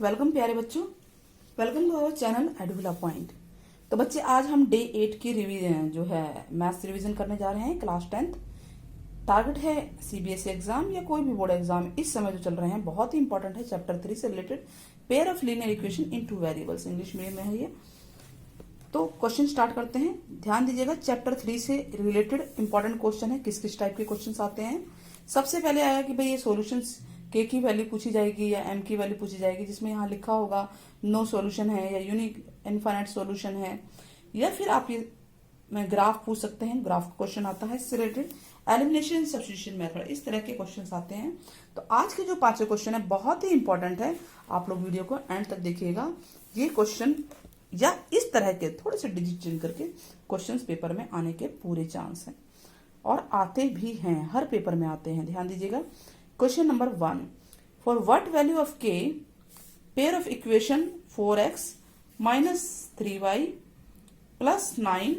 Welcome प्यारे बच्चों, welcome to our channel Eduvila point. तो बच्चे आज हम डे 8 की रिवीजन जो है मैथ्स रिवीजन करने जा रहे हैं। क्लास 10th टारगेट है सीबीएसई एग्जाम या कोई भी बोर्ड एग्जाम इस समय जो चल रहे हैं बहुत ही इंपॉर्टेंट है। चैप्टर 3 से related pair of linear equation in two variables, English medium में है ये। तो क्वेश्चन स्टार्ट करते हैं। ध्यान दीजिएगा, चैप्टर 3 से रिलेटेड इंपॉर्टेंट क्वेश्चन है। किस किस टाइप के क्वेश्चन आते हैं। सबसे पहले आएगा कि भाई ये सॉल्यूशंस के की वैल्यू पूछी जाएगी या एम की वैल्यू पूछी जाएगी, जिसमें यहाँ लिखा होगा नो सॉल्यूशन है या यूनिक इनफाइनाइट सॉल्यूशन है, या फिर आप ये मैं ग्राफ पूछ सकते हैं। ग्राफ का क्वेश्चन आता है इससे रिलेटेड। एलिमिनेशन सब्स्टिट्यूशन मेथड, इस तरह के क्वेश्चन आते हैं। तो आज के जो 5 क्वेश्चन है बहुत ही इंपॉर्टेंट है, आप लोग वीडियो को एंड तक देखिएगा। ये क्वेश्चन या इस तरह के थोड़े से डिजिट चेंज करके क्वेश्चंस पेपर में आने के पूरे चांस हैं और आते भी हैं, हर पेपर में आते हैं। ध्यान दीजिएगा। Question number 1, for what value of K pair of equation 4x minus 3y plus 9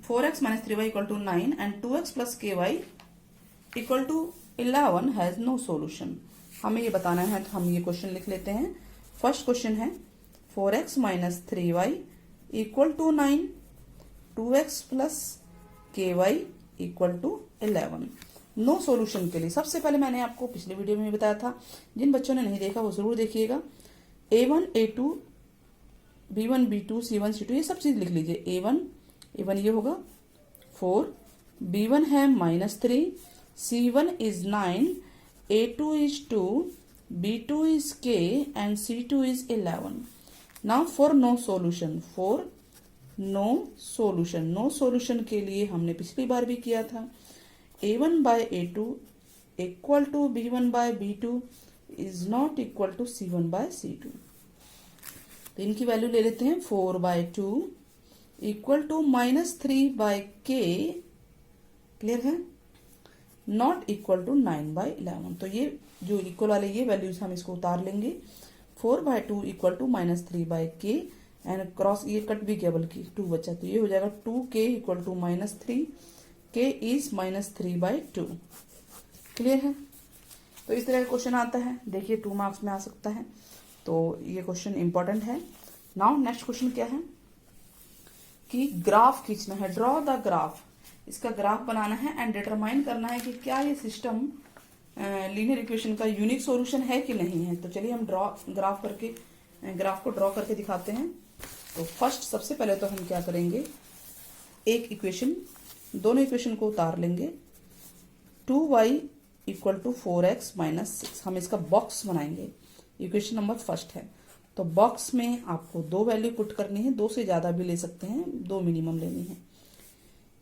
4x minus 3y equal to 9 and 2x plus ky equal to 11 has no solution। हमें ये बताना है, तो हम ये क्वेश्चन लिख लेते हैं। फर्स्ट क्वेश्चन है 4x minus 3y equal to 9, 2x plus ky equal to 11। No solution के लिए सबसे पहले मैंने आपको पिछले वीडियो में बताया था, जिन बच्चों ने नहीं देखा वो जरूर देखिएगा। a1 a2 b1 b2 c1 c2 ये सब चीज लिख लीजिए। a1 ये होगा 4, b1 है -3, c1 is 9, a2 is 2, b2 is k and c2 is 11। Now for no solution, for no solution, no solution के लिए हमने पिछली बार भी किया था। a1 by a2 equal to b1 by b2 is not equal to c1 by c2। तो इनकी value ले लेते हैं। 4 by 2 equal to -3 by k, clear है, नॉट इक्वल टू 9 by 11। तो ये जो इक्वल वाले ये वैल्यूज हम इसको उतार लेंगे। 4 by 2 equal to -3 by k and cross ये कट भी गया, बल्कि 2 बचा, तो ये हो जाएगा 2k equal to -3, k is -3 by 2। Clear है। तो इस तरह का क्वेश्चन आता है, देखिए 2 मार्क्स में आ सकता है, तो ये क्वेश्चन इंपॉर्टेंट है। नाउ नेक्स्ट क्वेश्चन क्या है कि ग्राफ खींचना है, ड्रॉ द ग्राफ। इसका ग्राफ बनाना है एंड डिटरमाइन करना है कि क्या ये सिस्टम लीनियर इक्वेशन का यूनिक सॉल्यूशन है कि नहीं है। तो चलिए हम ग्राफ को ड्रॉ करके दिखाते हैं। तो फर्स्ट सबसे पहले तो हम क्या करेंगे, एक इक्वेशन, दोनों इक्वेशन को उतार लेंगे। 2y equal to 4x minus 6, हम इसका बॉक्स बनाएंगे। इक्वेशन नंबर फर्स्ट है, तो बॉक्स में आपको 2 वैल्यू पुट करनी है, 2 से ज्यादा भी ले सकते हैं, 2 मिनिमम लेनी है।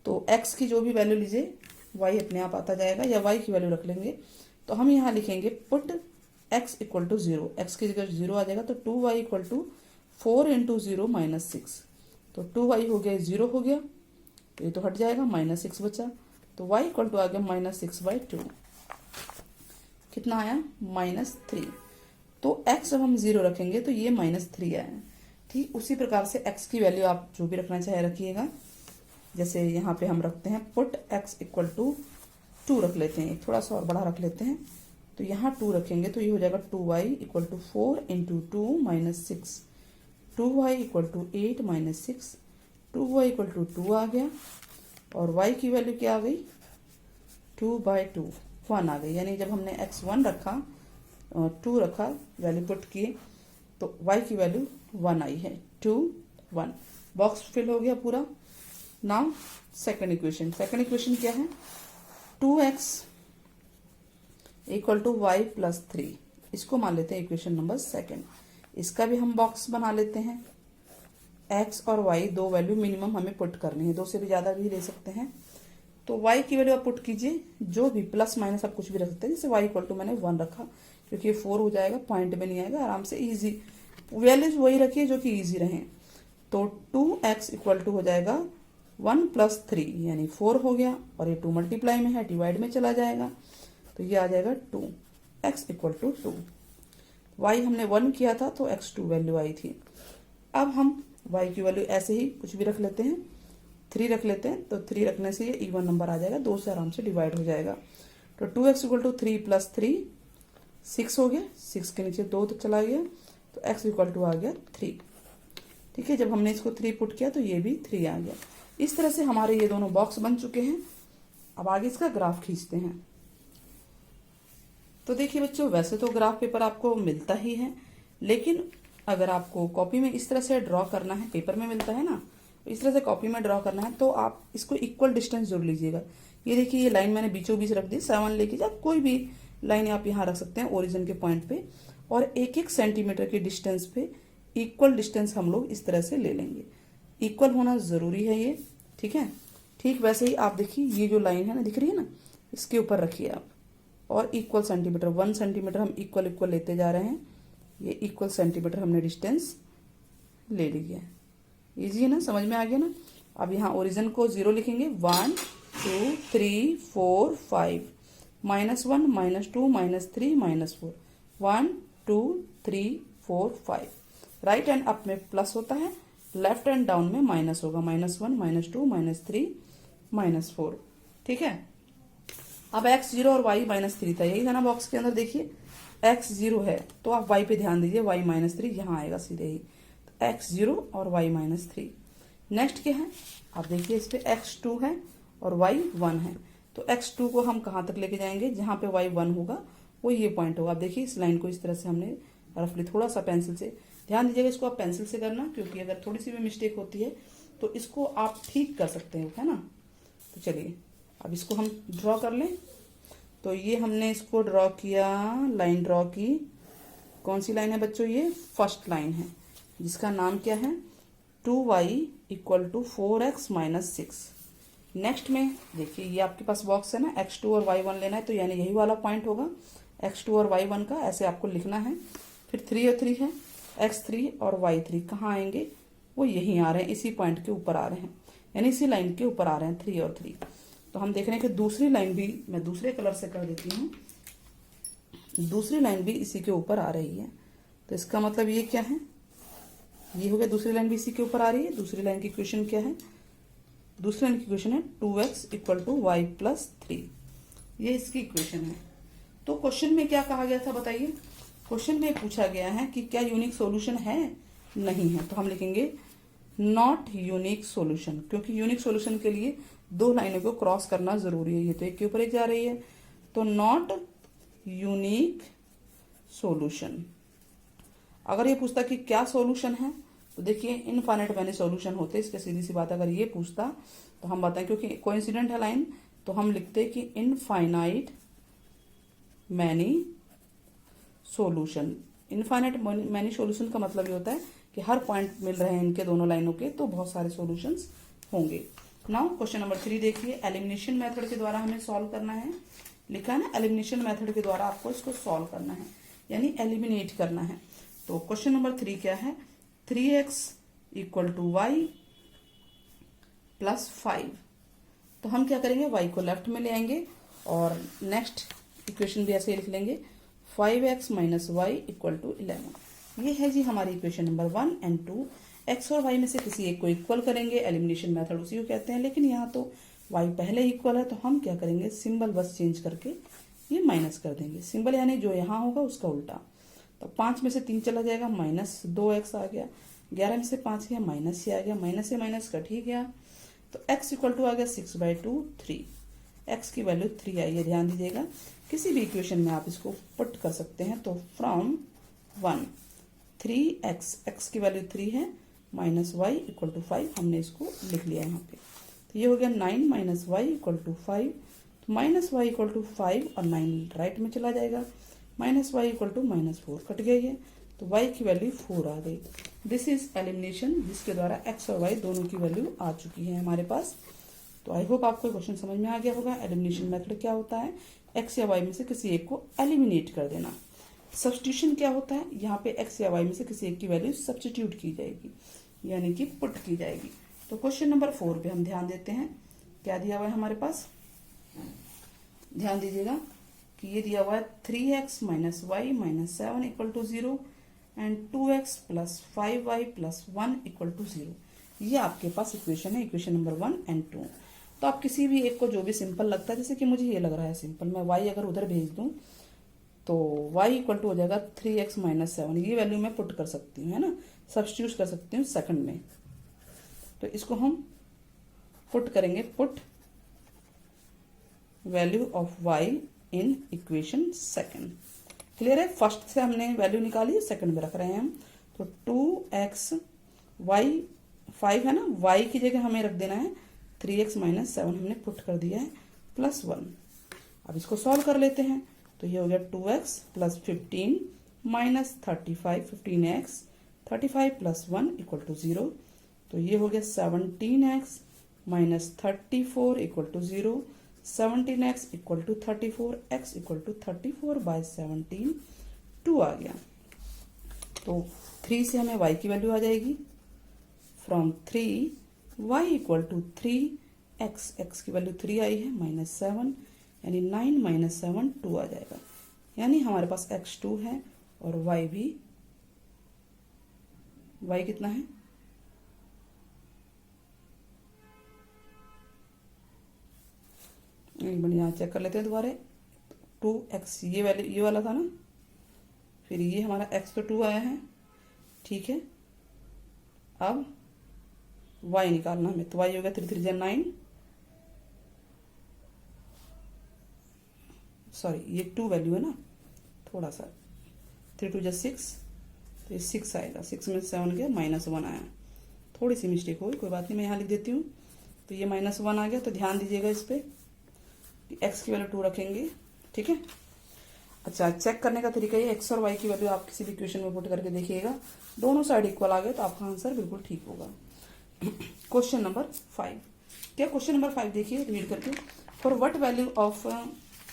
तो x की जो भी वैल्यू लीजिए, y अपने आप आता जाएगा, या y की वैल्यू रख लेंगे। तो हम यहाँ लिखेंगे put x equal to 0, x की जगह 0 आ जाएगा, तो 2y equal to 4 into 0 minus 6। तो 2y हो गया 0 हो गया, ये तो हट जाएगा, -6 बचा, तो y इक्वल टू आ गया -6/2। कितना आया, -3। तो x जब हम 0 रखेंगे तो ये -3 आया। ठीक उसी प्रकार से x की वैल्यू आप जो भी रखना चाहे रखिएगा। जैसे यहाँ पे हम रखते हैं पुट x इक्वल टू 2 रख लेते हैं, थोड़ा सा और बड़ा रख लेते हैं, तो यहाँ 2 रखेंगे तो ये हो जाएगा 2y equal to 4 into 2 minus 6, 2y equal to 8 minus 6, 2y equal to 2 आ गया, और y की वैल्यू क्या आ गई, 2/2, 1 आ गई। यानी जब हमने x 1 रखा, 2 रखा, वैल्यू पुट किए, तो y की वैल्यू 1 आई है, 2 1। बॉक्स फिल हो गया पूरा। नाउ सेकंड इक्वेशन क्या है, 2x equal to y plus 3, इसको मान लेते हैं इक्वेशन नंबर सेकंड। इसका भी हम बॉक्स बना लेते हैं। x और y 2 वैल्यू मिनिमम हमें पुट करनी है, 2 से भी ज्यादा भी ले सकते हैं। तो y की वैल्यू आप पुट कीजिए, जो भी प्लस माइनस आप कुछ भी रख सकते हैं। जैसे y इक्वल टू मैंने 1 रखा, क्योंकि ये 4 हो जाएगा, पॉइंट में नहीं आएगा, आराम से इजी वैल्यूज वही रखिए जो कि इजी रहे। तो 2x इक्वल टू हो जाएगा 1 प्लस 3, यानी 4 हो गया, और ये 2 मल्टीप्लाई में है, डिवाइड में चला जाएगा, तो ये आ जाएगा 2, x इक्वल टू 2। y हमने 1 किया था तो x2 वैल्यू आई थी। अब हम y की वैल्यू ऐसे ही कुछ भी रख लेते हैं, 3 रख लेते हैं, तो 3 रखने से ये इवन नंबर आ जाएगा, 2 से आराम से डिवाइड हो जाएगा। तो 2x इक्वल टू 3 प्लस 3 6 हो गया, 6 के नीचे 2 तो चला गया, तो x इक्वल टू आ गया 3। ठीक है, जब हमने इसको 3 पुट किया तो ये भी 3 आ गया। इस तरह से हमारे ये दोनों बॉक्स बन चुके हैं। अब आगे इसका ग्राफ खींचते हैं। तो देखिए बच्चों, वैसे तो ग्राफ पेपर आपको मिलता ही है, लेकिन अगर आपको कॉपी में इस तरह से ड्रॉ करना है, पेपर में मिलता है ना, इस तरह से कॉपी में ड्रॉ करना है तो आप इसको इक्वल डिस्टेंस जरूर लीजिएगा। ये देखिए, ये लाइन मैंने बीचों बीच रख दी, 7 लेके जा, कोई भी लाइन आप यहाँ रख सकते हैं ओरिजिन के पॉइंट पे, और 1-1 सेंटीमीटर के डिस्टेंस पे इक्वल डिस्टेंस हम लोग इस तरह से ले लेंगे। इक्वल होना जरूरी है ये, ठीक है। ठीक वैसे ही आप देखिए, ये जो लाइन है ना, दिख रही है ना, इसके ऊपर रखिए आप, और इक्वल सेंटीमीटर, 1 सेंटीमीटर हम इक्वल लेते जा रहे हैं। ये इक्वल सेंटीमीटर हमने डिस्टेंस ले लिया है। इजी है ना, समझ में आ गया ना। अब यहाँ ओरिजिन को 0 लिखेंगे, 1 2 3 4 5, -1 -2 -3 -4, 1 2 3 4 5। राइट एंड अप में प्लस होता है, लेफ्ट एंड डाउन में माइनस होगा, -1 -2 -3 -4। ठीक है। अब x 0 और y -3 था, यही था ना बॉक्स के अंदर। देखिए x 0 है तो आप y पे ध्यान दीजिए, y -3 यहाँ आएगा सीधे ही, तो x 0 और y -3। नेक्स्ट क्या है, आप देखिए इस पे x 2 है और y 1 है, तो x 2 को हम कहाँ तक लेके जाएंगे, जहाँ पे y 1 होगा वो ये पॉइंट होगा। आप देखिए इस लाइन को इस तरह से हमने रफली थोड़ा सा पेंसिल से, ध्यान दीजिएगा इसको आप पेंसिल से करना, क्योंकि अगर थोड़ी सी भी मिस्टेक होती है तो इसको आप ठीक कर सकते हो, है ना। तो चलिए अब इसको हम ड्रॉ कर लें। तो ये हमने इसको ड्रॉ किया, लाइन ड्रॉ की। कौन सी लाइन है बच्चों, ये फर्स्ट लाइन है, जिसका नाम क्या है, 2y equal to 4x -6। Next में देखिए, ये आपके पास बॉक्स है ना, x2 और y1 लेना है, तो यानी यही वाला पॉइंट होगा x2 और y1 का, ऐसे आपको लिखना है। फिर 3 और 3 है, x3 और y3 कहाँ आएंगे, वो यहीं आ रहे हैं, इसी पॉइंट के ऊपर आ रहे हैं, यानी इसी लाइन के ऊपर आ रहे हैं 3 और 3। तो हम देख रहे हैं कि दूसरी लाइन भी मैं दूसरे कलर से कर देती हूँ, दूसरी लाइन भी इसी के ऊपर आ रही है। तो इसका मतलब ये क्या है, ये हो गया, दूसरी लाइन भी इसी के ऊपर आ रही है। दूसरी लाइन की इक्वेशन क्या है, दूसरी लाइन की इक्वेशन है 2x equal to y plus 3, ये इसकी इक्वेशन है। तो क्वेश्चन में क्या कहा गया था बताइए, क्वेश्चन में पूछा गया है कि क्या यूनिक सॉल्यूशन है, नहीं है, तो हम लिखेंगे नॉट यूनिक सॉल्यूशन, क्योंकि यूनिक सॉल्यूशन के लिए 2 लाइनों को क्रॉस करना जरूरी है। ये तो एक के ऊपर एक जा रही है, तो नॉट यूनिक सॉल्यूशन। अगर ये पूछता कि क्या सॉल्यूशन है, तो देखिए इनफाइनाइट मैनी सॉल्यूशन होते, इसके सीधी सी बात अगर ये पूछता तो हम बताएं, क्योंकि कोइंसिडेंट है लाइन, तो हम लिखते कि infinite many solution. Infinite many solution का मतलब ये होता है कि हर पॉइंट मिल रहे हैं इनके दोनों लाइनों के, तो बहुत सारे सॉल्यूशंस होंगे। नाउ क्वेश्चन नंबर 3 देखिए, एलिमिनेशन मेथड के द्वारा हमें सॉल्व करना है। लिखा है ना, एलिमिनेशन मेथड के द्वारा आपको इसको सॉल्व करना है, यानी एलिमिनेट करना है। तो क्वेश्चन नंबर 3 क्या है, 3x equal to y plus 5। तो हम क्या करेंगे, y को लेफ्ट में ले आएंगे और नेक्स्ट इक्वेशन भी ऐसे ही लिख लेंगे, 5x minus y equal to 11। ये है जी हमारी इक्वेशन नंबर 1 एंड 2। x और y में से किसी एक को इक्वल करेंगे, एलिमिनेशन मेथड उसी को कहते हैं, लेकिन यहाँ तो y पहले इक्वल है, तो हम क्या करेंगे, सिंबल बस चेंज करके ये माइनस कर देंगे। सिंबल यानी जो यहाँ होगा उसका उल्टा। तो 5 में से 3 चला जाएगा, -2x आ गया, 11 में से 5 गया, माइनस से आ गया, माइनस से माइनस कट ही गया, तो x इक्वल टू आ गया 6/2 3। x की वैल्यू 3 आई है, ध्यान दीजिएगा। किसी भी इक्वेशन में आप इसको पुट कर सकते हैं। तो फ्रॉम 1 3x, x की वैल्यू 3 है, माइनस y इक्वल टू 5, हमने इसको लिख लिया यहाँ पे। तो ये हो गया 9 माइनस y इक्वल टू 5, तो माइनस y इक्वल टू 5 और 9 राइट में चला जाएगा, minus y equal to -4 cut गई है, तो y की वैल्यू 4 आ गई। दिस इज एलिमिनेशन, जिसके द्वारा x और y दोनों की वैल्यू आ चुकी है हमारे पास। तो आई होप आपको क्वेश्चन समझ में आ गया होगा। एलिमिनेशन मेथड क्या होता है, x या y में से किसी एक को एलिमिनेट कर देना। सब्स्टिट्यूशन क्या होता है, यहाँ पे x या y में से किसी एक की वैल्यू सब्स्टिट्यूट की जाएगी, यानी कि पुट की जाएगी। तो क्वेश्चन नंबर 4 पे हम ध्यान देते हैं, क्या दिया हुआ है हमारे पास, ध्यान दीजिएगा कि ये दिया हुआ है 3x minus y minus 7 equal to 0 and 2x plus 5y plus 1 equal to 0। ये आपके पास इक्वेशन है, इक्वेशन नंबर 1 एंड 2। तो आप किसी भी एक को जो भी सिंपल लगता है, जैसे कि मुझे ये लग रहा है सिंपल, मैं y अगर उधर भेज दूं तो y इक्वल टू हो जाएगा 3x माइनस 7। ये वैल्यू मैं पुट कर सकती हूँ, है ना, सब्स्टिट्यूट कर सकती हूँ सेकंड में। तो इसको हम पुट करेंगे, put value of y in equation second. Clear है? फर्स्ट से हमने वैल्यू निकाली, सेकंड में रख रहे हैं हम। तो 2x y 5 है ना, y की जगह हमें रख देना है 3x माइनस 7, हमने पुट कर दिया है प्लस 1। अब इसको सॉल्व कर लेते हैं। तो ये हो गया 2x plus 15 minus 35, 15x 35 plus 1 equal to 0। तो ये हो गया 17x minus 34 equal to 0, 17x equal to 34, x equal to 34 by 17, 2 आ गया। तो 3 से हमें y की वैल्यू आ जाएगी, from 3 y equal to 3x, x की वैल्यू 3 आई है, माइनस 7, यानी 9 माइनस 7 2 आ जाएगा। यानी हमारे पास x 2 है और y भी, y कितना है, एक मिनट यहाँ चेक कर लेते हैं दोबारा। 2x ये वैल्यू, ये वाला था ना, फिर ये हमारा x तो 2 आया है, ठीक है। अब y निकालना हमें, तो y हो गया 3 3 9, सॉरी ये 2 वैल्यू है ना, थोड़ा सा 3 2 6, तो ये 6 आएगा, 6 में 7 गया, माइनस 1 आया, थोड़ी सी मिस्टेक हुई, कोई बात नहीं, मैं यहाँ लिख देती हूँ। तो ये माइनस 1 आ गया। तो ध्यान दीजिएगा इस पर, x की वैल्यू 2 रखेंगे, ठीक है। अच्छा, चेक करने का तरीका ये, x और y की वैल्यू आप किसी भी इक्वेशन में पुट करके देखिएगा, दोनों साइड इक्वल आ गए तो आपका आंसर बिल्कुल ठीक होगा। क्वेश्चन नंबर 5, क्या क्वेश्चन नंबर 5 देखिए रीड करके। For what value of a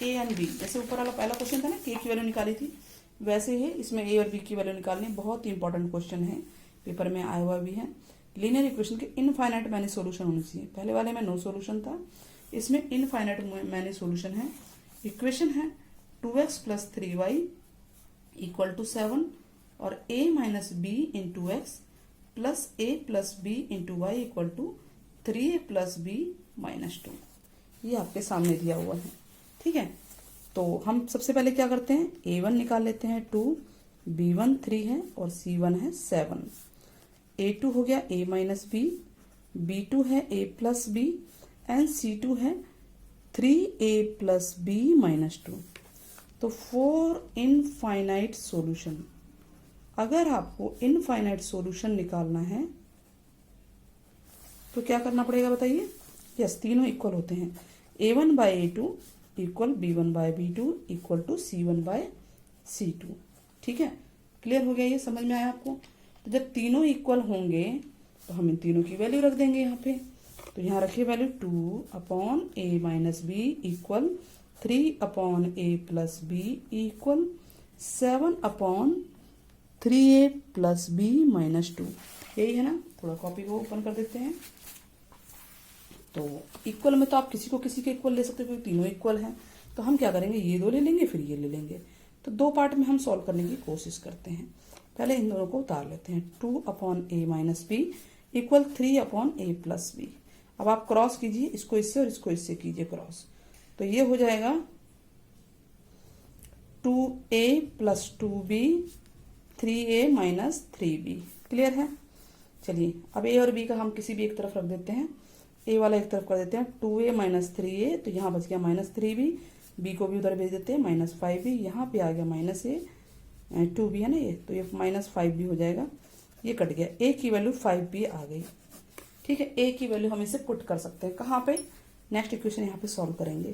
and b, जैसे ऊपर वाला पहला क्वेश्चन था ना, k की वैल्यू निकाली थी, वैसे ही इसमें a और b की वैल्यू निकालनी। बहुत ही इंपॉर्टेंट क्वेश्चन है, पेपर में आया हुआ भी है। लीनियर इक्वेशन के इनफाइनाइट मैनी सोल्यूशन होनी चाहिए। पहले वाले में नो सोल्यूशन था, इसमें इनफाइनाइट मैनी सोल्यूशन है। इक्वेशन है 2x plus 3y equal to 7 और a minus b into x plus a plus b into y equal to 3a plus b minus 2। ये आपके सामने दिया हुआ है, ठीक है। तो हम सबसे पहले क्या करते हैं, a1 निकाल लेते हैं 2, b1 3 है और c1 है 7। a2 हो गया a माइनस बी, b2 है a plus B and c2 है 3a प्लस बी माइनस 2। तो फॉर इनफाइनाइट सॉल्यूशन, अगर आपको इनफाइनाइट सॉल्यूशन निकालना है तो क्या करना पड़ेगा बताइए। यस, तीनों इक्वल होते हैं, a1 by a2 equal b1 by b2 equal to c1 by c2, ठीक है। क्लियर हो गया, ये समझ में आया आपको। तो जब तीनों इक्वल होंगे तो हम इन तीनों की वैल्यू रख देंगे यहाँ पे। तो यहाँ रखिए value 2 upon a minus b equal 3 upon a plus b equal 7 upon 3a plus b minus 2। यही है ना, थोड़ा कॉपी को ओपन कर देते हैं। तो इक्वल में तो आप किसी को किसी के इक्वल ले सकते हो, क्योंकि तीनों इक्वल हैं। तो हम क्या करेंगे, ये दो ले लेंगे फिर ये ले लेंगे। तो दो पार्ट में हम सॉल्व करने की कोशिश करते हैं। पहले इन दोनों को उतार लेते हैं, 2 upon a minus b equal 3 upon a plus b. अब आप क्रॉस कीजिए, इसको इससे और इसको इससे कीजिए क्रॉस। तो ये हो जाएगा 2a plus 2b 3a minus 3b। Clear है। चलिए अब a और b का हम किसी भी एक तरफ रख देते हैं। a वाला एक तरफ कर देते हैं, 2a माइनस 3a, तो यहाँ बच गया माइनस 3b। b को भी उधर भेज देते हैं, माइनस 5b। यहाँ पे आ गया माइनस a, 2b है ना ये, तो ये माइनस 5b हो जाएगा। ये कट गया, a की वैल्यू 5b आ गई, ठीक है। a की वैल्यू हम इसे पुट कर सकते हैं कहाँ पे, नेक्स्ट इक्वेशन यहाँ पे सॉल्व करेंगे।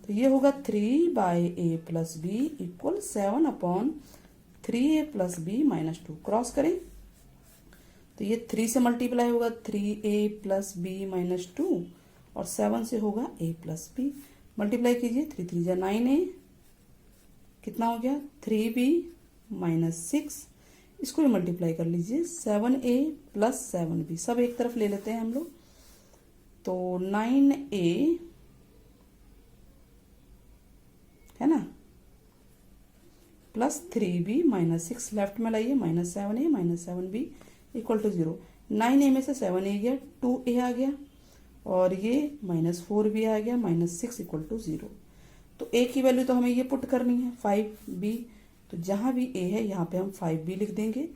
तो ये होगा 3 by a plus b equal 7 upon 3a plus b minus 2। Cross करें तो ये 3 से मल्टीप्लाई होगा 3a प्लस बी माइनस 2 और 7 से होगा a प्लस बी। मल्टीप्लाई कीजिए, 3 3 जा 9a, कितना हो गया 3b माइनस 6। इसको भी मल्टीप्लाई कर लीजिए, 7a प्लस 7b, सब एक तरफ ले लेते हैं हम लोग। तो 9a है ना प्लस 3b माइनस 6, लेफ्ट में लाइए, minus 7a minus 7b equal to 0। 9a में से 7a गया, 2a आ गया और ये -4b आ गया, -6 इक्वल टू 0। तो a की वैल्यू तो हमें ये पुट करनी है 5b, तो जहां भी a है यहाँ पे हम 5b लिख देंगे,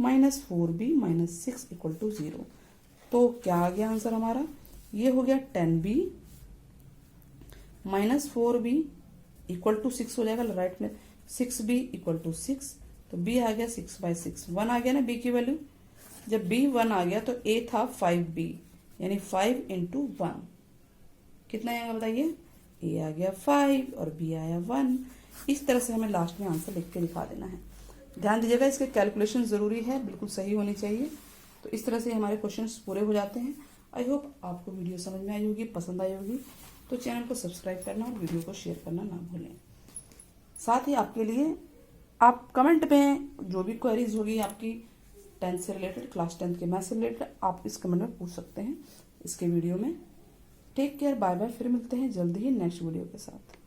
-4b -6 इक्वल टू 0। तो क्या आ गया आंसर हमारा, ये हो गया 10b -4b इक्वल टू 6 हो जाएगा राइट में, 6b इक्वल टू 6, तो b आ गया 6/6, 1 आ गया ना b की वैल्यू। जब b 1 आ गया तो a था 5b, यानी 5 इंटू 1 कितना आएगा बताइए, a आ गया 5 और b आया 1। इस तरह से हमें लास्ट में आंसर लिख के दिखा देना है। ध्यान दीजिएगा, इसके कैलकुलेशन जरूरी है, बिल्कुल सही होनी चाहिए। तो इस तरह से हमारे क्वेश्चंस पूरे हो जाते हैं। आई होप आपको वीडियो समझ में आई होगी, पसंद आई होगी। तो चैनल को सब्सक्राइब करना और वीडियो को शेयर करना ना भूलें। साथ ही आपके लिए आप कमेंट में जो भी क्वेरीज होगी आपकी 10th से रिलेटेड, क्लास 10th के मैथ्स से रिलेटेड, आप इस कमेंट में पूछ सकते हैं इसके वीडियो में। टेक केयर, बाय बाय, फिर मिलते हैं जल्दी ही नेक्स्ट वीडियो के साथ।